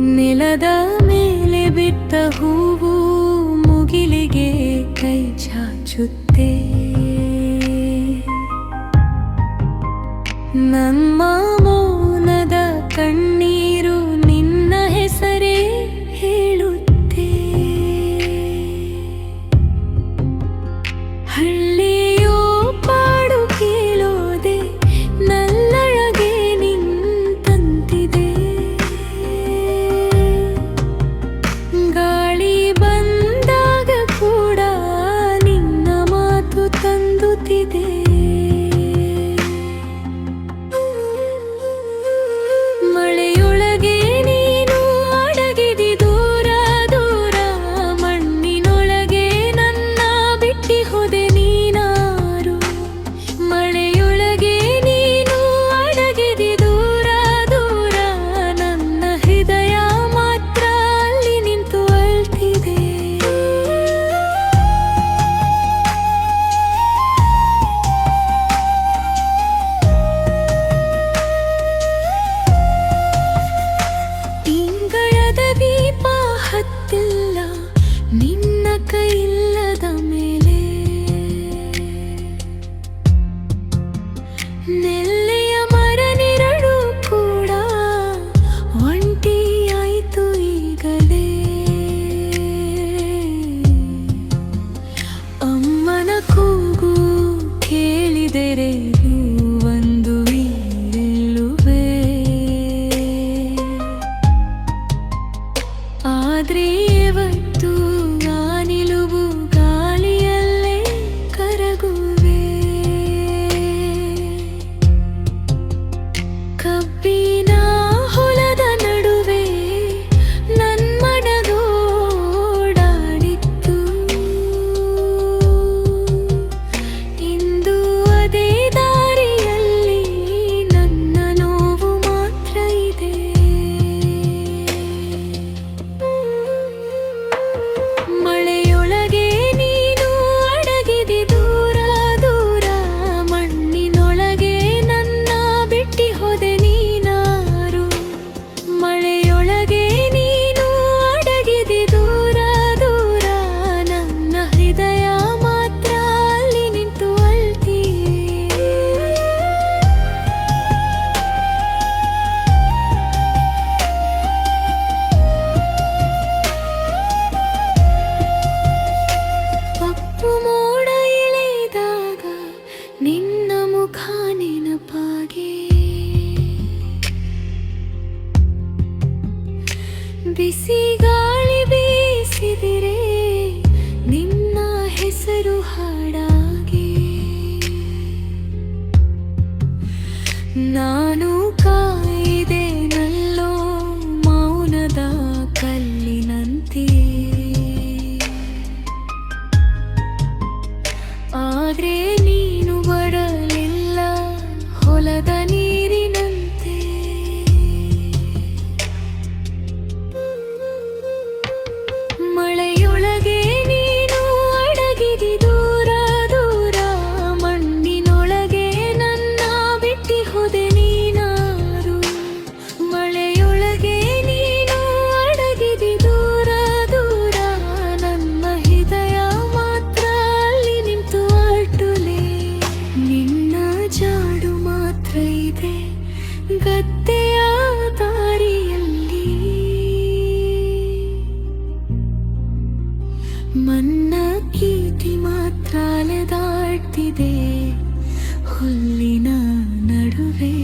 ನೆಲದ ಮೇಲೆ ಬಿದ್ದ ಹೂವು ಮುಗಿಲಿಗೆ ಕೈ ಚಾಚುತ್ತೆ. ನಮ್ಮ ಮೌನದ ಕಣ್ಣೀರು ನಿನ್ನ ಹೆಸರೇ ಹೇಳುತ್ತೆ. ಹಳ್ಳಿಯೋ ಪಾಡು ಕೇಳೋದೆ ನಲ್ಲಳಗೆ ನಿಂತಂತಿದೆ. ಗಾಳಿ ಬಂದಾಗ ಕೂಡ ನಿನ್ನ ಮಾತು ತಂದುತ್ತಿದೆ. ಮಳೆಯೊಳಗೆ ನೀನು ಅಡಗಿದಿ ದೂರ ದೂರ, ಮಣ್ಣಿನೊಳಗೆ ನನ್ನ ಬಿಟ್ಟಿ ಹೋದೆ ನೀನಾರು. ಮಳೆಯೊಳಗೆ ನೀನು ಅಡಗಿದಿ ದೂರ ದೂರ, ನನ್ನ ಹೃದಯ ಮಾತ್ರ ಅಲ್ಲಿ ನಿಂತು ಅಳ್ತಿದೆ. ತಿಂಗಳದ ದೀಪ ಹತ್ತಿಲ್ಲ ನಿನ್ನ ಕೈಯಿಲ್ಲದ ಮೇಲೆ. ನೆಲ್ಲೆಯ ಮರ ನಿರಳು ಕೂಡ ಒಂಟಿಯಾಯಿತು ಈಗಲೇ. ಅಮ್ಮನ ಕೂಗು ಕೇಳಿದರೆ ಒಂದು ಇರುವೆ. ಆದ್ರೆ ಇವತ್ತು ಆ ನಿಲುವು ಗಾಳಿಯಲ್ಲೇ ಕರಗುವೆ. ಕಬ್ಬಿನ ಹೊಲದ ನಡುವೆ ನನ್ಮನದೋಡಾಡಿತ್ತು. ಇಂದು ಅದೇ ದಾರಿಯಲ್ಲಿ ನನ್ನ ನೋವು ಮಾತ್ರ ಇದೆ. ಮಳೆಯೊಳಗೆ ನೀನು ಅಡಗಿದಿ ದೂರ ದೂರ, ಮಣ್ಣಿನೊಳಗೆ ನನ್ನ ಬಿಟ್ಟಿ ಹೋದೆ ನೀನಾರು. ಮಳೆಯೊಳಗೆ ನೀನು ಅಡಗಿದಿ ದೂರ ದೂರ, ನನ್ನ ಹೃದಯ ಮಾತ್ರ ಅಲ್ಲಿ ನಿಂತು ಅಳ್ತಿದೆ. ಕಪ್ಪು ಮೋಡ ಇಳಿದಾಗ ನಿನ್ನ ಮುಖ ನೆನಪಾಗೆ. ಬಿಸಿ ಗಾಳಿ ಬೀಸಿದಿರೆ ನಿನ್ನ ಹೆಸರು ಹಾಡಾಗೆ. ನಾನು ಕಾಯಿದೆ ನಲ್ಲೋ ಮೌನದ ಕಲ್ಲಿನಂತೆ. ಆದ್ರೆ ನೀನು ಬರಲಿಲ್ಲ ಹೊಲದ ನೀರಿನಂತೆ. ಮಳೆಯೊಳಗೆ ನೀನು ಅಡಗಿದಿ ದೂರ ದೂರ, ಮಣ್ಣಿನೊಳಗೆ ನನ್ನ ಬಿಟ್ಟಿ ಹೋದೆ ನೀನಾರು. ಮಳೆಯೊಳಗೆ ನೀನು ಅಡಗಿದಿ ದೂರ ದೂರ, ನನ್ನ ಹೃದಯ ಮಾತ್ರ ಅಲ್ಲಿ ನಿಂತು ಅಳ್ಟುಲೆ. ನಿನ್ನ ಜಾಡು ಮಾತ್ರ ಇದೆ ಗದ್ದೆಯ ದಾರಿಯಲ್ಲಿ. ಮನ್ನ ಕೀರ್ತಿ ಮಾತ್ರ ಅಲೆದಾಡ್ತಿದೆ ಹುಲ್ಲಿನ ನಡುವೆ.